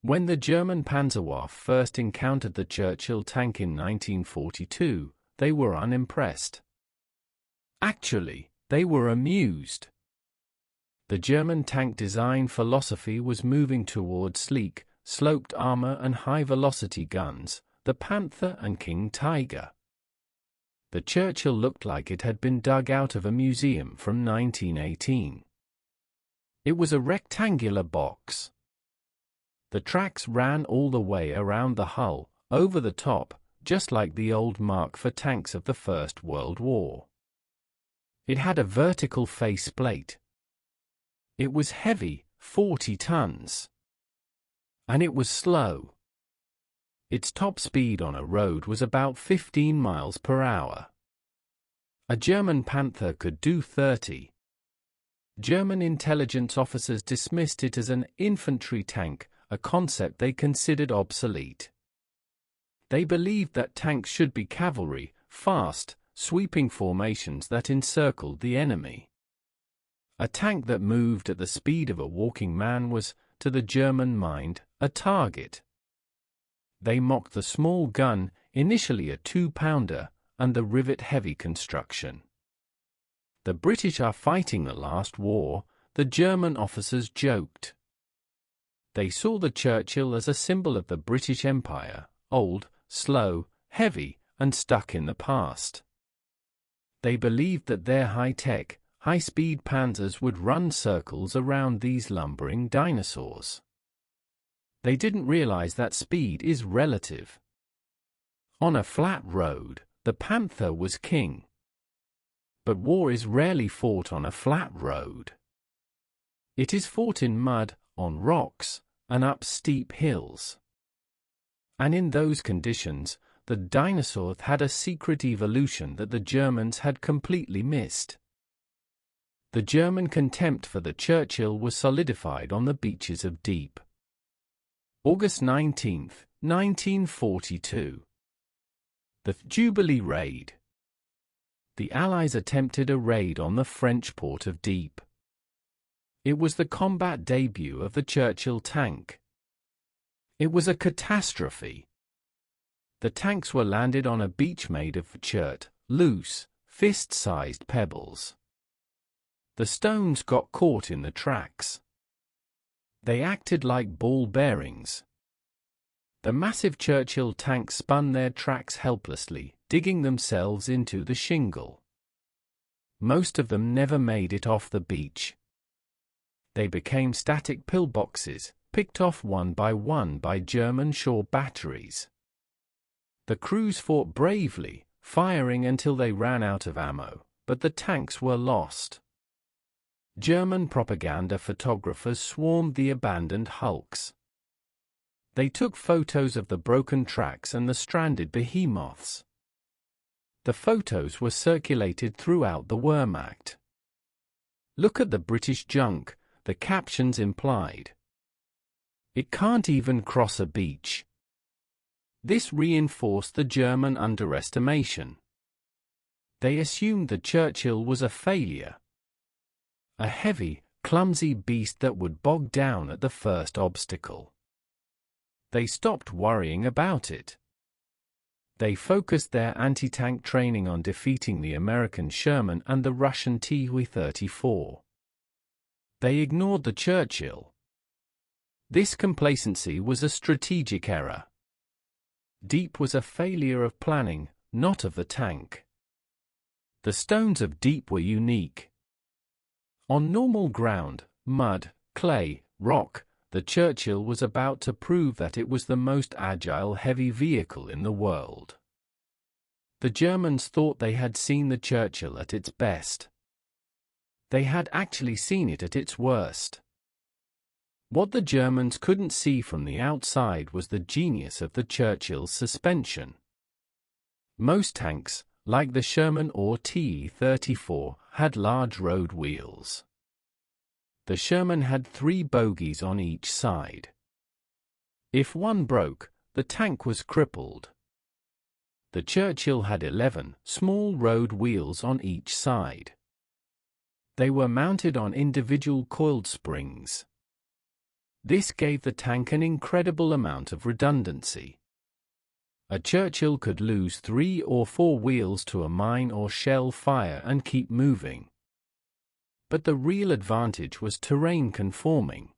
When the German Panzerwaffe first encountered the Churchill tank in 1942, they were unimpressed. Actually, they were amused. The German tank design philosophy was moving towards sleek, sloped armor and high-velocity guns, the Panther and King Tiger. The Churchill looked like it had been dug out of a museum from 1918. It was a rectangular box. The tracks ran all the way around the hull, over the top, just like the old Mark IV tanks of the First World War. It had a vertical faceplate. It was heavy, 40 tons. And it was slow. Its top speed on a road was about 15 miles per hour. A German Panther could do 30. German intelligence officers dismissed it as an infantry tank, a concept they considered obsolete. They believed that tanks should be cavalry, fast, sweeping formations that encircled the enemy. A tank that moved at the speed of a walking man was, to the German mind, a target. They mocked the small gun, initially a 2-pounder, and the rivet-heavy construction. The British are fighting the last war, the German officers joked. They saw the Churchill as a symbol of the British Empire, old, slow, heavy, and stuck in the past. They believed that their high-tech, high-speed Panzers would run circles around these lumbering dinosaurs. They didn't realize that speed is relative. On a flat road, the Panther was king. But war is rarely fought on a flat road. It is fought in mud, on rocks, and up steep hills. And in those conditions, the dinosaur had a secret evolution that the Germans had completely missed. The German contempt for the Churchill was solidified on the beaches of Dieppe. August 19, 1942. The Jubilee Raid. The Allies attempted a raid on the French port of Dieppe. It was the combat debut of the Churchill tank. It was a catastrophe. The tanks were landed on a beach made of chert, loose, fist-sized pebbles. The stones got caught in the tracks. They acted like ball bearings. The massive Churchill tanks spun their tracks helplessly, digging themselves into the shingle. Most of them never made it off the beach. They became static pillboxes, picked off one by German shore batteries. The crews fought bravely, firing until they ran out of ammo, but the tanks were lost. German propaganda photographers swarmed the abandoned hulks. They took photos of the broken tracks and the stranded behemoths. The photos were circulated throughout the Wehrmacht. "Look at the British junk," the captions implied. "It can't even cross a beach." This reinforced the German underestimation. They assumed the Churchill was a failure. A heavy, clumsy beast that would bog down at the first obstacle. They stopped worrying about it. They focused their anti-tank training on defeating the American Sherman and the Russian Tu-34. They ignored the Churchill. This complacency was a strategic error. Dieppe was a failure of planning, not of the tank. The stones of Dieppe were unique. On normal ground, mud, clay, rock, the Churchill was about to prove that it was the most agile heavy vehicle in the world. The Germans thought they had seen the Churchill at its best. They had actually seen it at its worst. What the Germans couldn't see from the outside was the genius of the Churchill's suspension. Most tanks, like the Sherman or Tu-34, had large road wheels. The Sherman had 3 bogies on each side. If one broke, the tank was crippled. The Churchill had 11 small road wheels on each side. They were mounted on individual coiled springs. This gave the tank an incredible amount of redundancy. A Churchill could lose 3 or 4 wheels to a mine or shell fire and keep moving. But the real advantage was terrain conforming.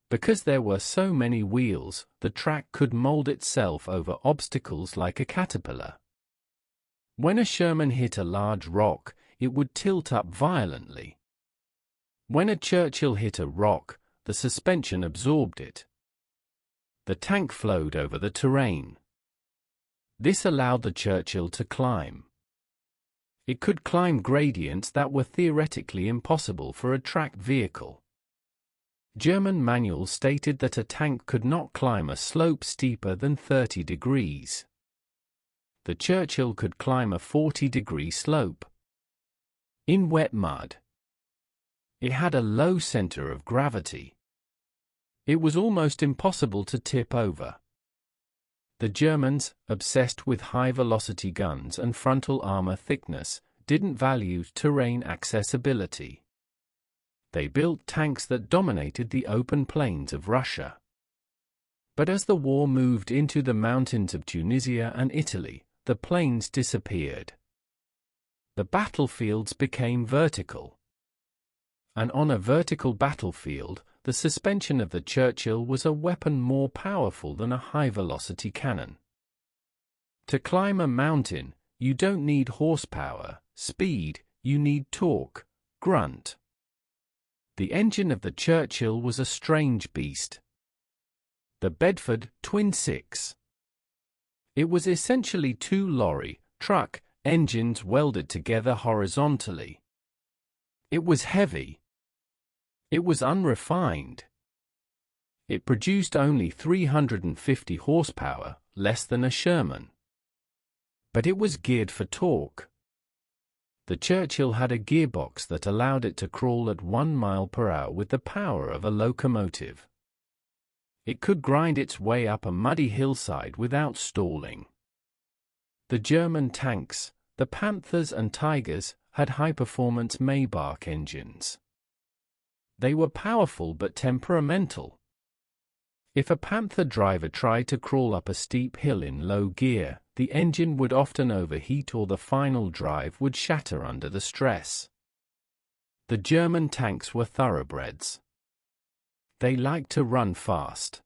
Because there were so many wheels, the track could mold itself over obstacles like a caterpillar. When a Sherman hit a large rock, it would tilt up violently. When a Churchill hit a rock, the suspension absorbed it. The tank flowed over the terrain. This allowed the Churchill to climb. It could climb gradients that were theoretically impossible for a tracked vehicle. German manuals stated that a tank could not climb a slope steeper than 30 degrees. The Churchill could climb a 40-degree slope. In wet mud. It had a low center of gravity. It was almost impossible to tip over. The Germans, obsessed with high-velocity guns and frontal armor thickness, didn't value terrain accessibility. They built tanks that dominated the open plains of Russia. But as the war moved into the mountains of Tunisia and Italy, the plains disappeared. The battlefields became vertical. And on a vertical battlefield, the suspension of the Churchill was a weapon more powerful than a high-velocity cannon. To climb a mountain, you don't need horsepower, speed, you need torque, grunt. The engine of the Churchill was a strange beast. The Bedford Twin Six. It was essentially 2 lorry, truck, engines welded together horizontally. It was heavy. It was unrefined. It produced only 350 horsepower, less than a Sherman. But it was geared for torque. The Churchill had a gearbox that allowed it to crawl at 1 mile per hour with the power of a locomotive. It could grind its way up a muddy hillside without stalling. The German tanks, the Panthers and Tigers, had high-performance Maybach engines. They were powerful but temperamental. If a Panther driver tried to crawl up a steep hill in low gear, the engine would often overheat or the final drive would shatter under the stress. The German tanks were thoroughbreds. They liked to run fast.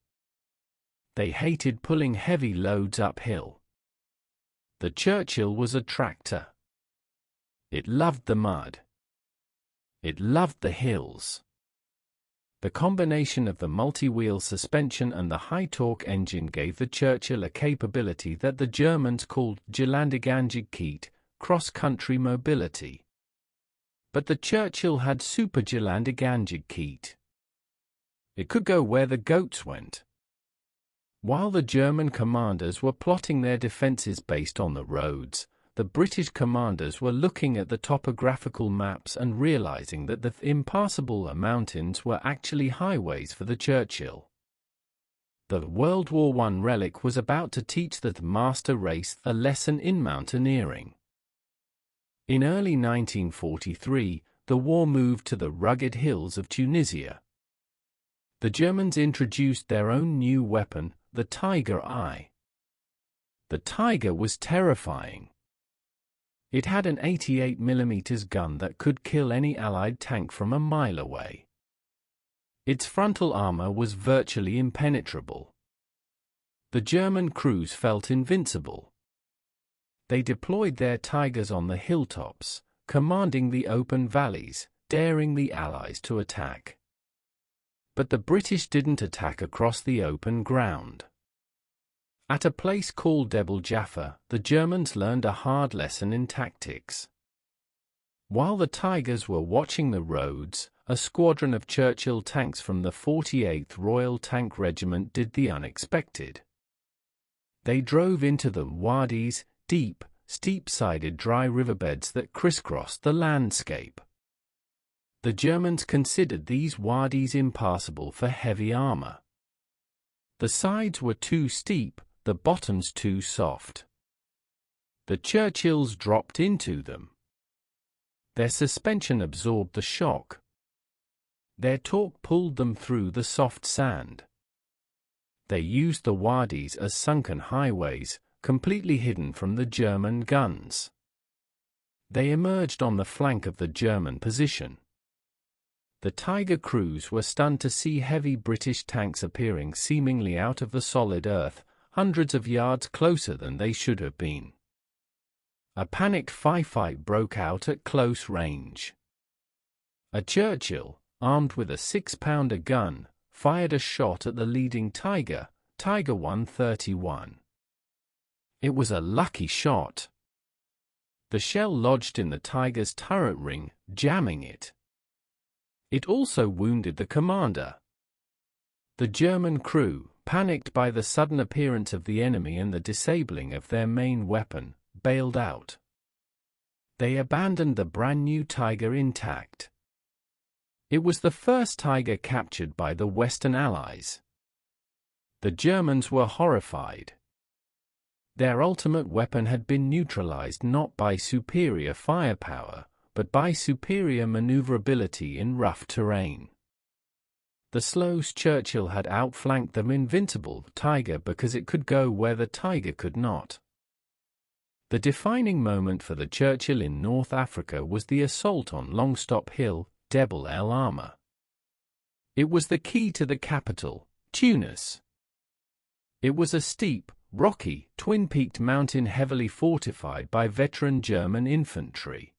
They hated pulling heavy loads uphill. The Churchill was a tractor. It loved the mud. It loved the hills. The combination of the multi-wheel suspension and the high-torque engine gave the Churchill a capability that the Germans called Geländegangigkeit, cross-country mobility. But the Churchill had super Geländegangigkeit. It could go where the goats went. While the German commanders were plotting their defenses based on the roads, the British commanders were looking at the topographical maps and realizing that the impassable mountains were actually highways for the Churchill. The World War I relic was about to teach the master race a lesson in mountaineering. In early 1943, the war moved to the rugged hills of Tunisia. The Germans introduced their own new weapon, the Tiger I. The Tiger was terrifying. It had an 88mm gun that could kill any Allied tank from a mile away. Its frontal armor was virtually impenetrable. The German crews felt invincible. They deployed their Tigers on the hilltops, commanding the open valleys, daring the Allies to attack. But the British didn't attack across the open ground. At a place called Debel Jaffa, the Germans learned a hard lesson in tactics. While the Tigers were watching the roads, a squadron of Churchill tanks from the 48th Royal Tank Regiment did the unexpected. They drove into the wadis, deep, steep-sided dry riverbeds that crisscrossed the landscape. The Germans considered these wadis impassable for heavy armor. The sides were too steep, the bottoms too soft. The Churchills dropped into them. Their suspension absorbed the shock. Their torque pulled them through the soft sand. They used the wadis as sunken highways, completely hidden from the German guns. They emerged on the flank of the German position. The Tiger crews were stunned to see heavy British tanks appearing seemingly out of the solid earth, hundreds of yards closer than they should have been. A panicked firefight broke out at close range. A Churchill, armed with a 6-pounder gun, fired a shot at the leading Tiger, Tiger 131. It was a lucky shot. The shell lodged in the Tiger's turret ring, jamming it. It also wounded the commander. The German crew, panicked by the sudden appearance of the enemy and the disabling of their main weapon, bailed out. They abandoned the brand-new Tiger intact. It was the first Tiger captured by the Western Allies. The Germans were horrified. Their ultimate weapon had been neutralized not by superior firepower, but by superior maneuverability in rough terrain. The slow Churchill had outflanked the invincible Tiger because it could go where the Tiger could not. The defining moment for the Churchill in North Africa was the assault on Longstop Hill, Jebel El Arma. It was the key to the capital, Tunis. It was a steep, rocky, twin-peaked mountain heavily fortified by veteran German infantry.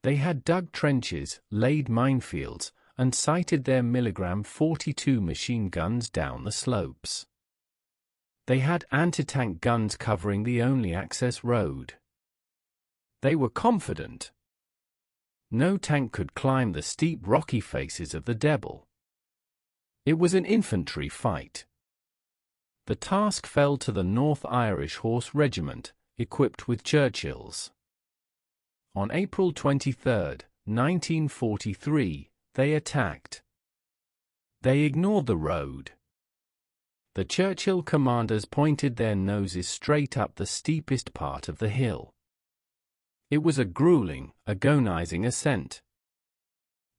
They had dug trenches, laid minefields, and sighted their µm-42 machine guns down the slopes. They had anti-tank guns covering the only access road. They were confident. No tank could climb the steep rocky faces of the Jebel. It was an infantry fight. The task fell to the North Irish Horse Regiment, equipped with Churchills. On April 23, 1943, they attacked. They ignored the road. The Churchill commanders pointed their noses straight up the steepest part of the hill. It was a grueling, agonizing ascent.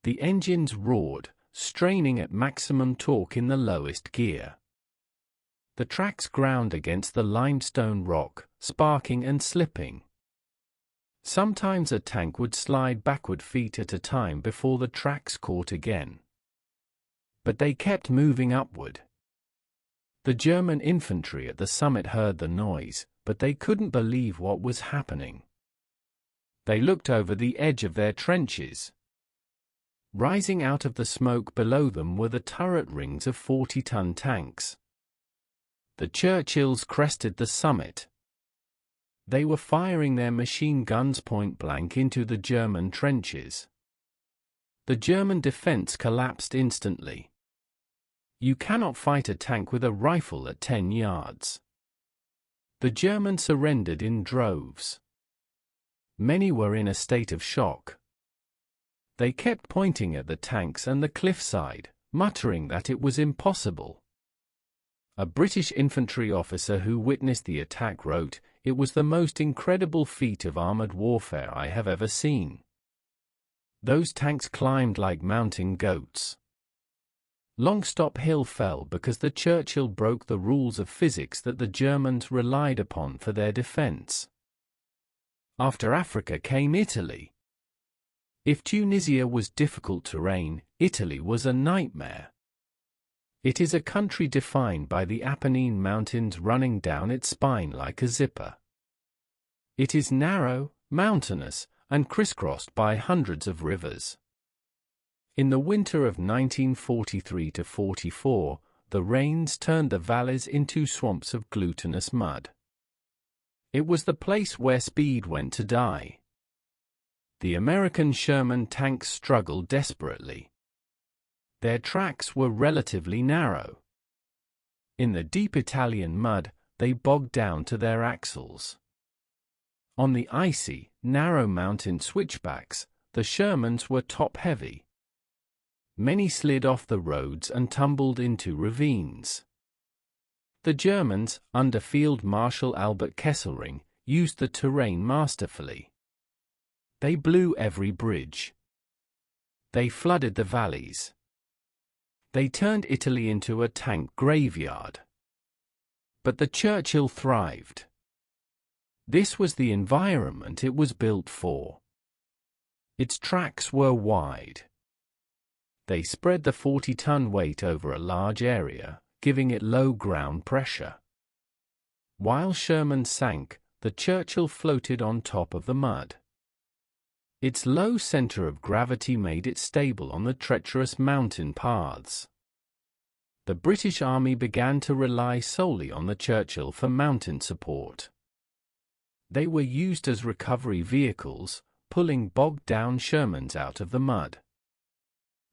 The engines roared, straining at maximum torque in the lowest gear. The tracks ground against the limestone rock, sparking and slipping. Sometimes a tank would slide backward feet at a time before the tracks caught again. But they kept moving upward. The German infantry at the summit heard the noise, but they couldn't believe what was happening. They looked over the edge of their trenches. Rising out of the smoke below them were the turret rings of 40-ton tanks. The Churchills crested the summit. They were firing their machine guns point-blank into the German trenches. The German defense collapsed instantly. You cannot fight a tank with a rifle at 10 yards. The Germans surrendered in droves. Many were in a state of shock. They kept pointing at the tanks and the cliffside, muttering that it was impossible. A British infantry officer who witnessed the attack wrote, "It was the most incredible feat of armored warfare I have ever seen. Those tanks climbed like mountain goats." Longstop Hill fell because the Churchill broke the rules of physics that the Germans relied upon for their defense. After Africa came Italy. If Tunisia was difficult terrain, Italy was a nightmare. It is a country defined by the Apennine Mountains running down its spine like a zipper. It is narrow, mountainous, and crisscrossed by hundreds of rivers. In the winter of 1943–44, the rains turned the valleys into swamps of glutinous mud. It was the place where speed went to die. The American Sherman tanks struggled desperately. Their tracks were relatively narrow. In the deep Italian mud, they bogged down to their axles. On the icy, narrow mountain switchbacks, the Shermans were top-heavy. Many slid off the roads and tumbled into ravines. The Germans, under Field Marshal Albert Kesselring, used the terrain masterfully. They blew every bridge. They flooded the valleys. They turned Italy into a tank graveyard. But the Churchill thrived. This was the environment it was built for. Its tracks were wide. They spread the 40-ton weight over a large area, giving it low ground pressure. While Sherman sank, the Churchill floated on top of the mud. Its low center of gravity made it stable on the treacherous mountain paths. The British Army began to rely solely on the Churchill for mountain support. They were used as recovery vehicles, pulling bogged-down Shermans out of the mud.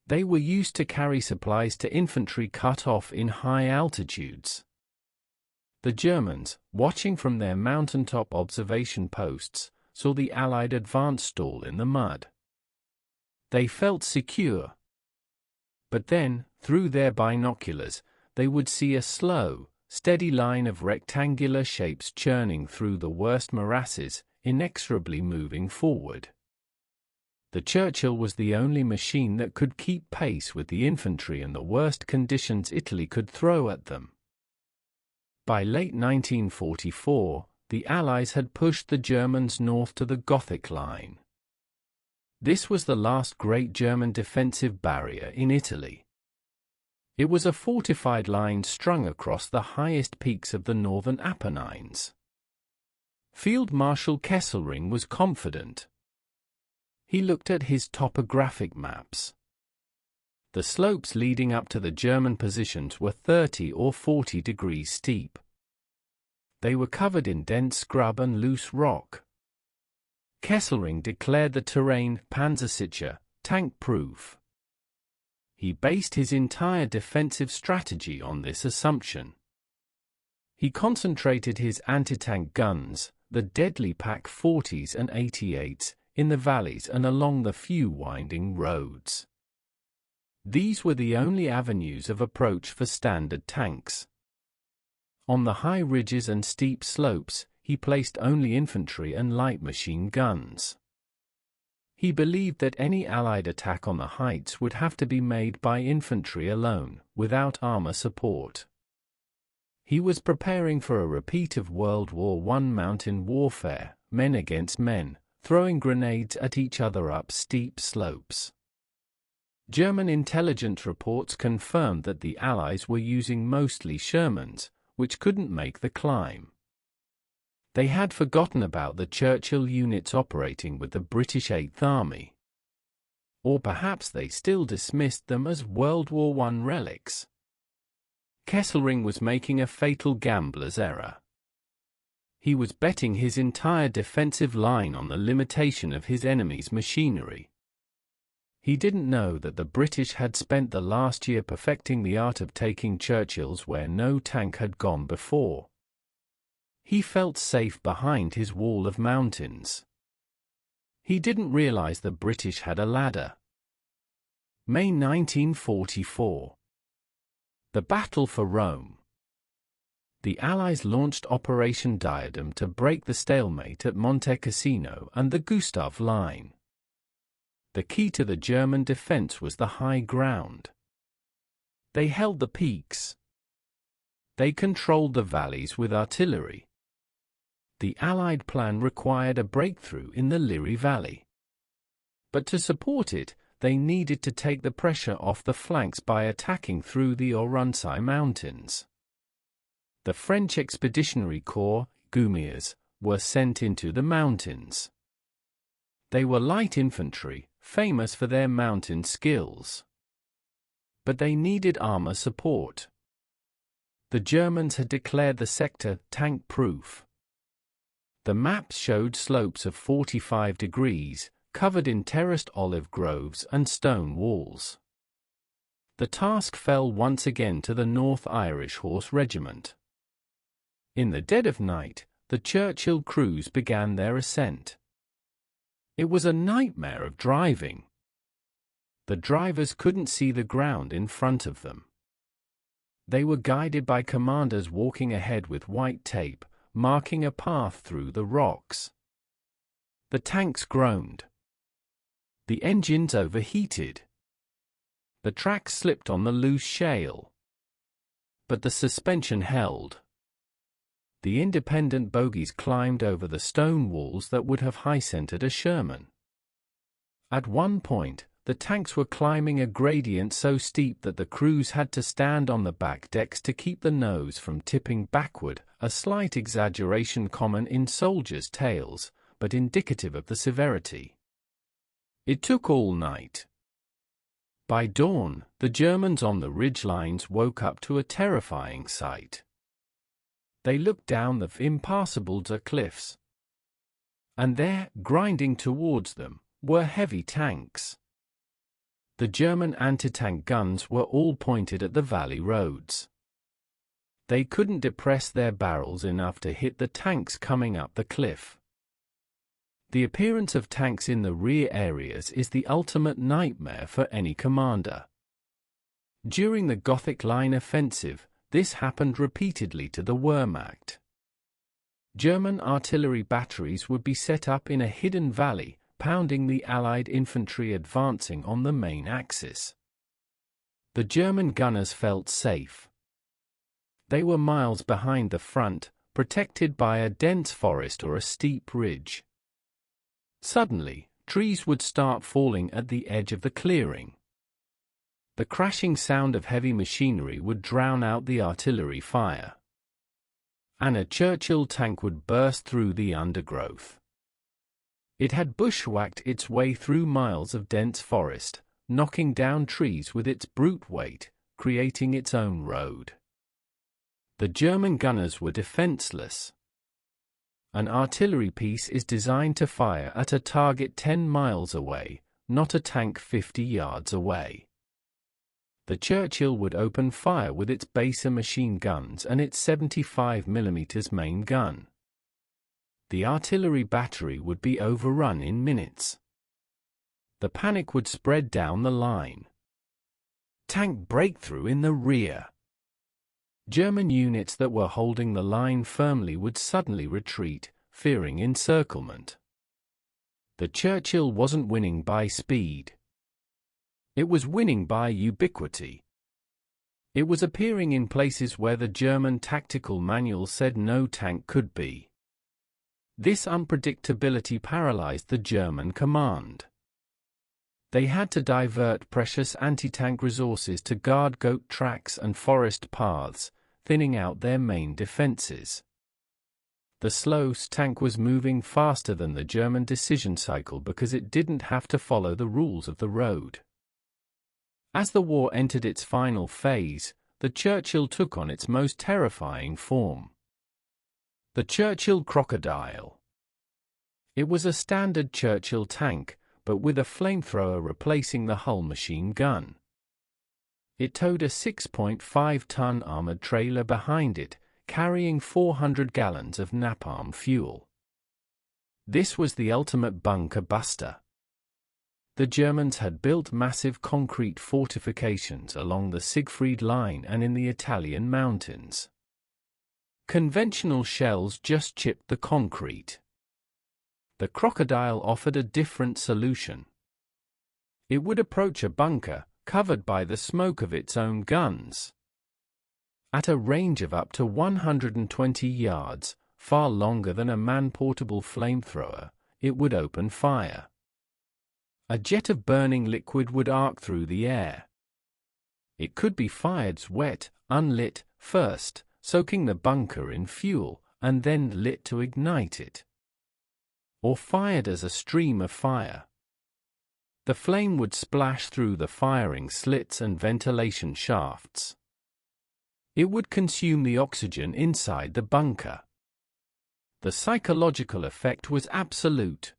They were used to carry supplies to infantry cut off in high altitudes. The Germans, watching from their mountaintop observation posts, saw the Allied advance stall in the mud. They felt secure. But then, through their binoculars, they would see a slow, steady line of rectangular shapes churning through the worst morasses, inexorably moving forward. The Churchill was the only machine that could keep pace with the infantry in the worst conditions Italy could throw at them. By late 1944, the Allies had pushed the Germans north to the Gothic Line. This was the last great German defensive barrier in Italy. It was a fortified line strung across the highest peaks of the northern Apennines. Field Marshal Kesselring was confident. He looked at his topographic maps. The slopes leading up to the German positions were 30 or 40 degrees steep. They were covered in dense scrub and loose rock. Kesselring declared the terrain Panzer tank-proof. He based his entire defensive strategy on this assumption. He concentrated his anti-tank guns, the deadly Pak-40s and 88s, in the valleys and along the few winding roads. These were the only avenues of approach for standard tanks. On the high ridges and steep slopes, he placed only infantry and light machine guns. He believed that any Allied attack on the heights would have to be made by infantry alone, without armor support. He was preparing for a repeat of World War I mountain warfare, men against men, throwing grenades at each other up steep slopes. German intelligence reports confirmed that the Allies were using mostly Shermans, which couldn't make the climb. They had forgotten about the Churchill units operating with the British Eighth Army. Or perhaps they still dismissed them as World War I relics. Kesselring was making a fatal gambler's error. He was betting his entire defensive line on the limitation of his enemy's machinery. He didn't know that the British had spent the last year perfecting the art of taking Churchills where no tank had gone before. He felt safe behind his wall of mountains. He didn't realize the British had a ladder. May 1944. The Battle for Rome. The Allies launched Operation Diadem to break the stalemate at Monte Cassino and the Gustav Line. The key to the German defense was the high ground. They held the peaks. They controlled the valleys with artillery. The Allied plan required a breakthrough in the Liri Valley. But to support it, they needed to take the pressure off the flanks by attacking through the Oronsai Mountains. The French Expeditionary Corps, Goumiers, were sent into the mountains. They were light infantry, famous for their mountain skills. But they needed armor support. The Germans had declared the sector tank-proof. The maps showed slopes of 45 degrees, covered in terraced olive groves and stone walls. The task fell once again to the North Irish Horse Regiment. In the dead of night, the Churchill crews began their ascent. It was a nightmare of driving. The drivers couldn't see the ground in front of them. They were guided by commanders walking ahead with white tape, marking a path through the rocks. The tanks groaned. The engines overheated. The track slipped on the loose shale, but the suspension held. The independent bogies climbed over the stone walls that would have high-centered a Sherman. At one point, the tanks were climbing a gradient so steep that the crews had to stand on the back decks to keep the nose from tipping backward, a slight exaggeration common in soldiers' tales, but indicative of the severity. It took all night. By dawn, the Germans on the ridgelines woke up to a terrifying sight. They looked down the impassable cliffs, and there, grinding towards them, were heavy tanks. The German anti-tank guns were all pointed at the valley roads. They couldn't depress their barrels enough to hit the tanks coming up the cliff. The appearance of tanks in the rear areas is the ultimate nightmare for any commander. During the Gothic Line offensive, this happened repeatedly to the Wehrmacht. German artillery batteries would be set up in a hidden valley, pounding the Allied infantry advancing on the main axis. The German gunners felt safe. They were miles behind the front, protected by a dense forest or a steep ridge. Suddenly, trees would start falling at the edge of the clearing. The crashing sound of heavy machinery would drown out the artillery fire, and a Churchill tank would burst through the undergrowth. It had bushwhacked its way through miles of dense forest, knocking down trees with its brute weight, creating its own road. The German gunners were defenseless. An artillery piece is designed to fire at a target 10 miles away, not a tank 50 yards away. The Churchill would open fire with its Baser machine guns and its 75mm main gun. The artillery battery would be overrun in minutes. The panic would spread down the line. Tank breakthrough in the rear. German units that were holding the line firmly would suddenly retreat, fearing encirclement. The Churchill wasn't winning by speed. It was winning by ubiquity. It was appearing in places where the German tactical manual said no tank could be. This unpredictability paralyzed the German command. They had to divert precious anti-tank resources to guard goat tracks and forest paths, thinning out their main defenses. The slow tank was moving faster than the German decision cycle because it didn't have to follow the rules of the road. As the war entered its final phase, the Churchill took on its most terrifying form. The Churchill Crocodile. It was a standard Churchill tank, but with a flamethrower replacing the hull machine gun. It towed a 6.5-ton armored trailer behind it, carrying 400 gallons of napalm fuel. This was the ultimate bunker buster. The Germans had built massive concrete fortifications along the Siegfried Line and in the Italian mountains. Conventional shells just chipped the concrete. The Crocodile offered a different solution. It would approach a bunker, covered by the smoke of its own guns. At a range of up to 120 yards, far longer than a man-portable flamethrower, it would open fire. A jet of burning liquid would arc through the air. It could be fired wet, unlit, first, soaking the bunker in fuel, and then lit to ignite it. Or fired as a stream of fire. The flame would splash through the firing slits and ventilation shafts. It would consume the oxygen inside the bunker. The psychological effect was absolute.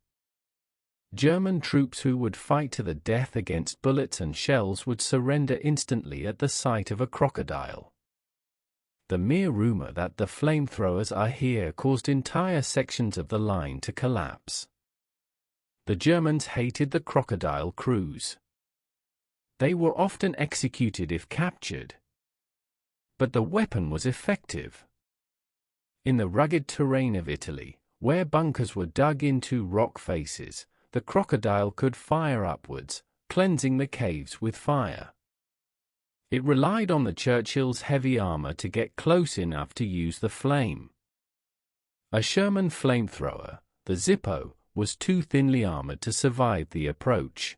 German troops who would fight to the death against bullets and shells would surrender instantly at the sight of a crocodile. The mere rumor that the flamethrowers are here caused entire sections of the line to collapse. The Germans hated the crocodile crews. They were often executed if captured. But the weapon was effective. In the rugged terrain of Italy, where bunkers were dug into rock faces, the crocodile could fire upwards, cleansing the caves with fire. It relied on the Churchill's heavy armor to get close enough to use the flame. A Sherman flamethrower, the Zippo, was too thinly armored to survive the approach.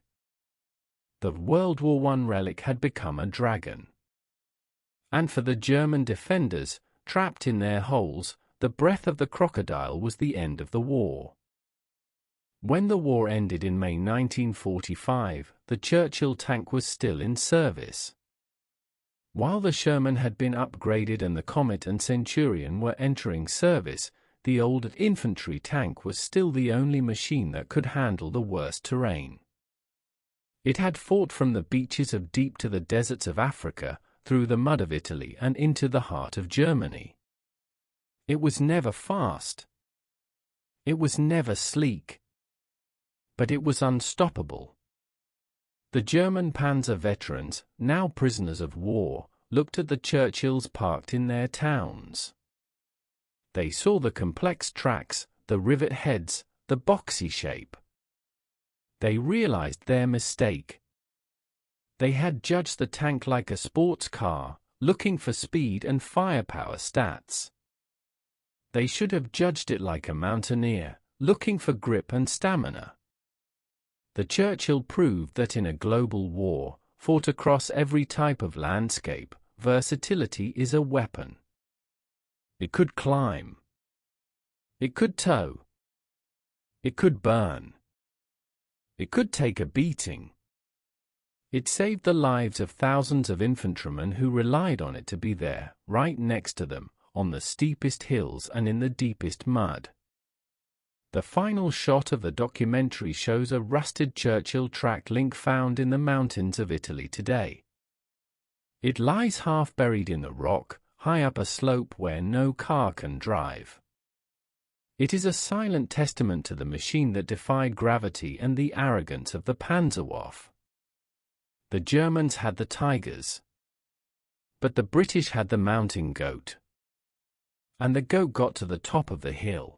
The World War I relic had become a dragon. And for the German defenders, trapped in their holes, the breath of the crocodile was the end of the war. When the war ended in May 1945, the Churchill tank was still in service. While the Sherman had been upgraded and the Comet and Centurion were entering service, the old infantry tank was still the only machine that could handle the worst terrain. It had fought from the beaches of deep to the deserts of Africa, through the mud of Italy and into the heart of Germany. It was never fast. It was never sleek. But it was unstoppable. The German Panzer veterans, now prisoners of war, looked at the Churchills parked in their towns. They saw the complex tracks, the rivet heads, the boxy shape. They realized their mistake. They had judged the tank like a sports car, looking for speed and firepower stats. They should have judged it like a mountaineer, looking for grip and stamina. The Churchill proved that in a global war, fought across every type of landscape, versatility is a weapon. It could climb. It could tow. It could burn. It could take a beating. It saved the lives of thousands of infantrymen who relied on it to be there, right next to them, on the steepest hills and in the deepest mud. The final shot of the documentary shows a rusted Churchill track link found in the mountains of Italy today. It lies half buried in the rock, high up a slope where no car can drive. It is a silent testament to the machine that defied gravity and the arrogance of the Panzerwaffe. The Germans had the Tigers. But the British had the mountain goat. And the goat got to the top of the hill.